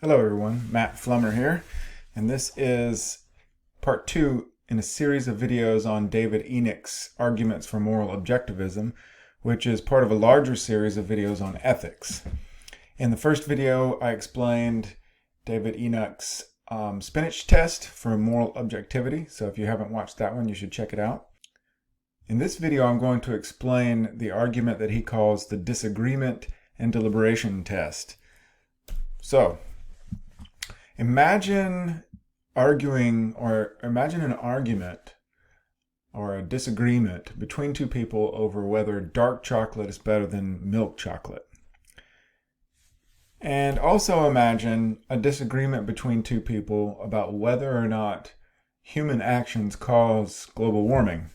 Hello everyone, Matt Flummer here, and this is part 2 in a series of videos on David Enoch's Arguments for Moral Objectivism, which is part of a larger series of videos on ethics. In the first video, I explained David Enoch's spinach test for moral objectivity, so if you haven't watched that one, you should check it out. In this video, I'm going to explain the argument that he calls the Disagreement and Deliberation Test. So, imagine an argument or a disagreement between two people over whether dark chocolate is better than milk chocolate. And also imagine a disagreement between two people about whether or not human actions cause global warming.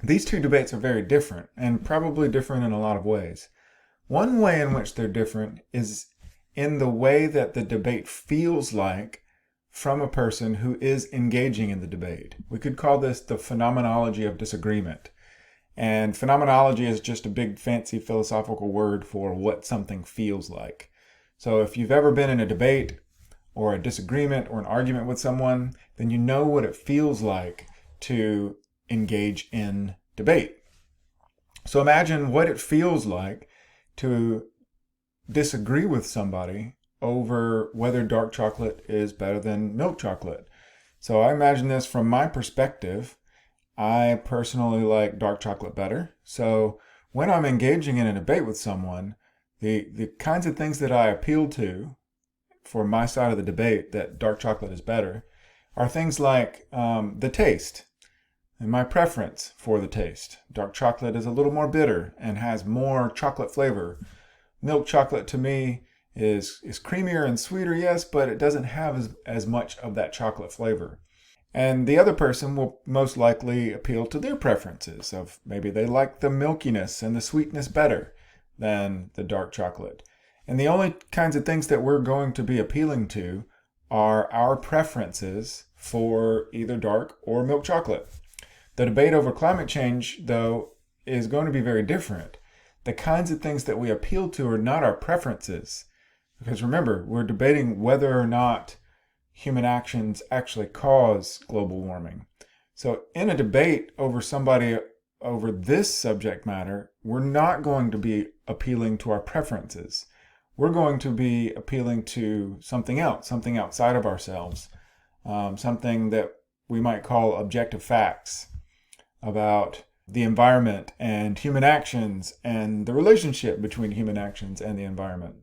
These two debates are very different, and probably different in a lot of ways. One way in which they're different is in the way that the debate feels like from a person who is engaging in the debate. We could call this the phenomenology of disagreement. And phenomenology is just a big fancy philosophical word for what something feels like. So if you've ever been in a debate or a disagreement or an argument with someone, then you know what it feels like to engage in debate. So imagine what it feels like to disagree with somebody over whether dark chocolate is better than milk chocolate. So I imagine this from my perspective. I personally like dark chocolate better. So when I'm engaging in a debate with someone, the kinds of things that I appeal to for my side of the debate that dark chocolate is better are things like the taste and my preference for the taste. Dark chocolate is a little more bitter and has more chocolate flavor. Milk chocolate to me is creamier and sweeter, yes, but it doesn't have as much of that chocolate flavor. And the other person will most likely appeal to their preferences of maybe they like the milkiness and the sweetness better than the dark chocolate. And the only kinds of things that we're going to be appealing to are our preferences for either dark or milk chocolate. The debate over climate change, though, is going to be very different. The kinds of things that we appeal to are not our preferences. Because remember, we're debating whether or not human actions actually cause global warming. So in a debate over this subject matter, we're not going to be appealing to our preferences. We're going to be appealing to something else, something outside of ourselves, something that we might call objective facts about the environment and human actions and the relationship between human actions and the environment.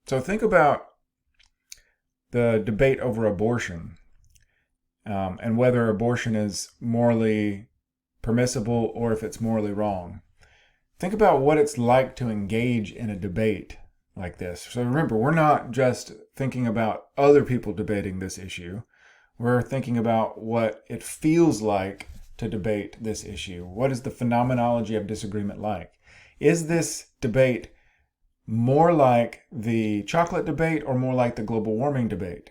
So think about the debate over abortion and whether abortion is morally permissible or if it's morally wrong. Think about what it's like to engage in a debate like this. So remember, we're not just thinking about other people debating this issue. We're thinking about what it feels like to debate this issue. What is the phenomenology of disagreement like? Is this debate more like the chocolate debate or more like the global warming debate?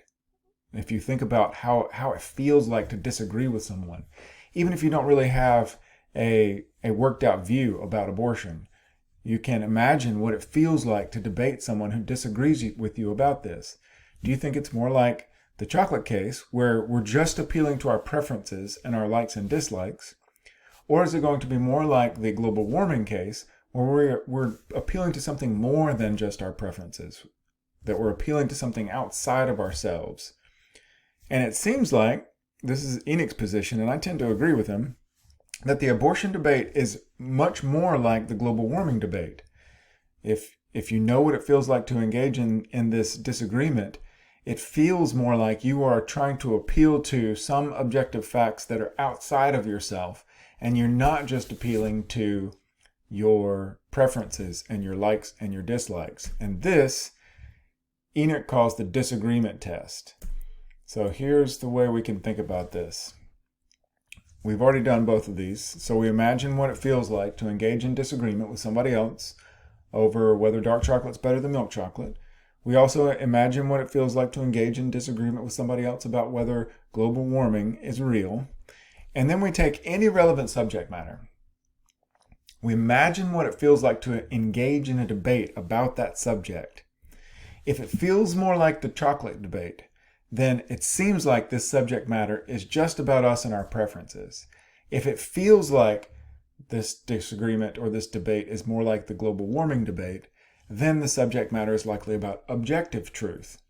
If you think about how it feels like to disagree with someone, even if you don't really have a worked out view about abortion, you can imagine what it feels like to debate someone who disagrees with you about this. Do you think it's more like the chocolate case, where we're just appealing to our preferences and our likes and dislikes? Or is it going to be more like the global warming case, where we're appealing to something more than just our preferences, that we're appealing to something outside of ourselves? And it seems like, this is Enoch's position, and I tend to agree with him, that the abortion debate is much more like the global warming debate. If you know what it feels like to engage in this disagreement, it feels more like you are trying to appeal to some objective facts that are outside of yourself, and you're not just appealing to your preferences and your likes and your dislikes. And this, Enoch calls the disagreement test. So here's the way we can think about this. We've already done both of these. So we imagine what it feels like to engage in disagreement with somebody else over whether dark chocolate's better than milk chocolate. We also imagine what it feels like to engage in disagreement with somebody else about whether global warming is real. And then we take any relevant subject matter. We imagine what it feels like to engage in a debate about that subject. If it feels more like the chocolate debate, then it seems like this subject matter is just about us and our preferences. If it feels like this disagreement or this debate is more like the global warming debate, then the subject matter is likely about objective truth.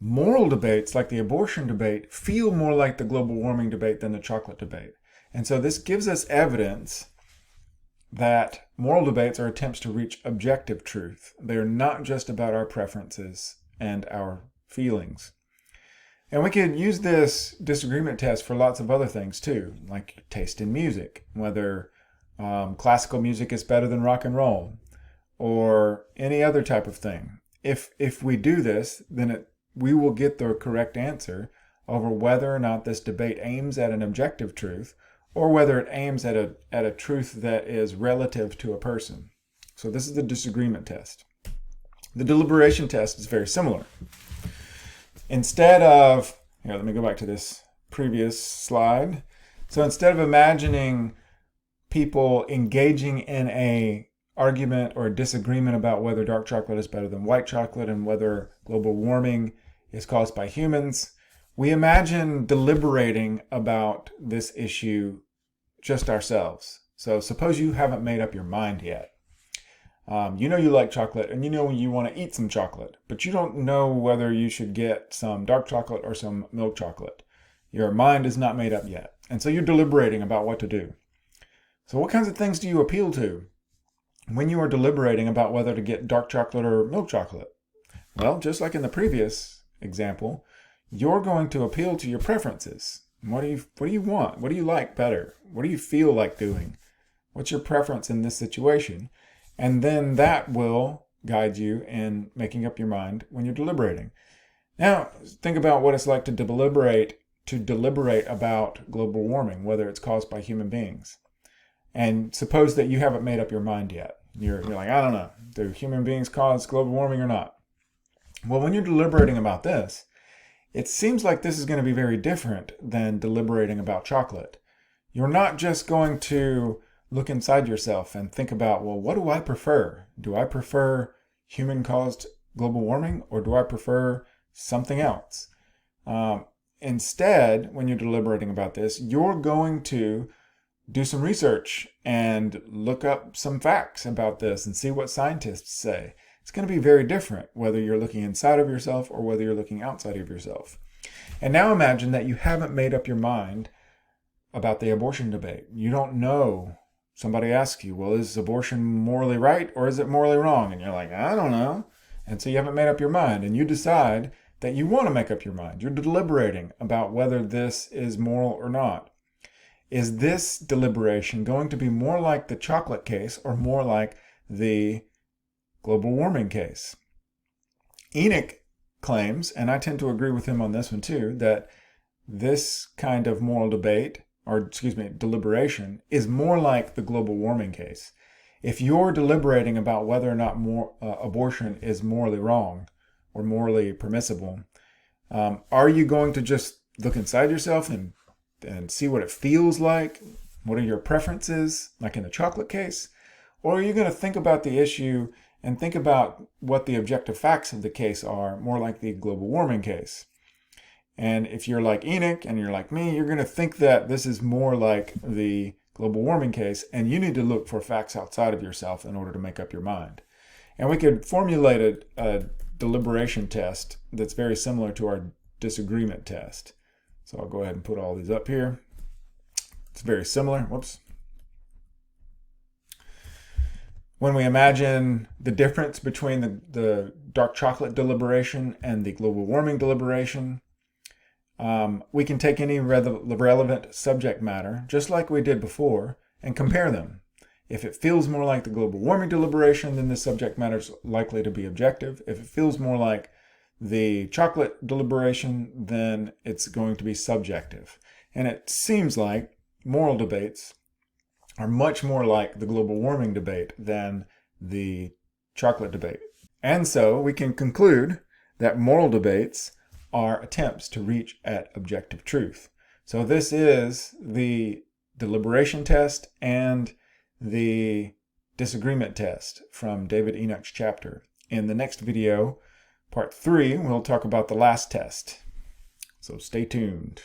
Moral debates, like the abortion debate, feel more like the global warming debate than the chocolate debate. And so this gives us evidence that moral debates are attempts to reach objective truth. They are not just about our preferences and our feelings. And we could use this disagreement test for lots of other things too, like taste in music, whether classical music is better than rock and roll, or any other type of thing. If we do this, then we will get the correct answer over whether or not this debate aims at an objective truth or whether it aims at a truth that is relative to a person. So this is the disagreement test. The deliberation test is very similar. Instead of, here, let me go back to this previous slide. So instead of imagining people engaging in a argument or a disagreement about whether dark chocolate is better than white chocolate and whether global warming is caused by humans, we imagine deliberating about this issue just ourselves. So suppose you haven't made up your mind yet. You know you like chocolate and you know you want to eat some chocolate, but you don't know whether you should get some dark chocolate or some milk chocolate. Your mind is not made up yet. And so you're deliberating about what to do. So what kinds of things do you appeal to when you are deliberating about whether to get dark chocolate or milk chocolate? Well, just like in the previous example, you're going to appeal to your preferences. What do you want? What do you like better? What do you feel like doing? What's your preference in this situation? And then that will guide you in making up your mind when you're deliberating. Now, think about what it's like to deliberate about global warming, whether it's caused by human beings. And suppose that you haven't made up your mind yet. You're like, I don't know, do human beings cause global warming or not? Well, when you're deliberating about this, it seems like this is going to be very different than deliberating about chocolate. You're not just going to look inside yourself and think about, well, what do I prefer? Do I prefer human-caused global warming or do I prefer something else? Instead, when you're deliberating about this, you're going to do some research and look up some facts about this and see what scientists say. It's going to be very different whether you're looking inside of yourself or whether you're looking outside of yourself. And now imagine that you haven't made up your mind about the abortion debate. You don't know. Somebody asks you, well, is abortion morally right or is it morally wrong? And you're like, I don't know. And so you haven't made up your mind and you decide that you want to make up your mind. You're deliberating about whether this is moral or not. Is this deliberation going to be more like the chocolate case or more like the global warming case? Enoch claims, and I tend to agree with him on this one too, that this kind of moral debate, deliberation, is more like the global warming case. If you're deliberating about whether or not abortion is morally wrong or morally permissible, are you going to just look inside yourself and see what it feels like? What are your preferences, like in the chocolate case? Or are you going to think about the issue and think about what the objective facts of the case are, more like the global warming case? And if you're like Enoch and you're like me, you're going to think that this is more like the global warming case, and you need to look for facts outside of yourself in order to make up your mind. And we could formulate a deliberation test that's very similar to our disagreement test. So I'll go ahead and put all these up here. It's very similar. Whoops. When we imagine the difference between the dark chocolate deliberation and the global warming deliberation, we can take any relevant subject matter, just like we did before, and compare them. If it feels more like the global warming deliberation, then the subject matter is likely to be objective. If it feels more like the chocolate deliberation, then it's going to be subjective. And it seems like moral debates are much more like the global warming debate than the chocolate debate. And so we can conclude that moral debates are attempts to reach at objective truth. So this is the deliberation test and the disagreement test from David Enoch's chapter. In the next video, Part 3, we'll talk about the last test. So stay tuned.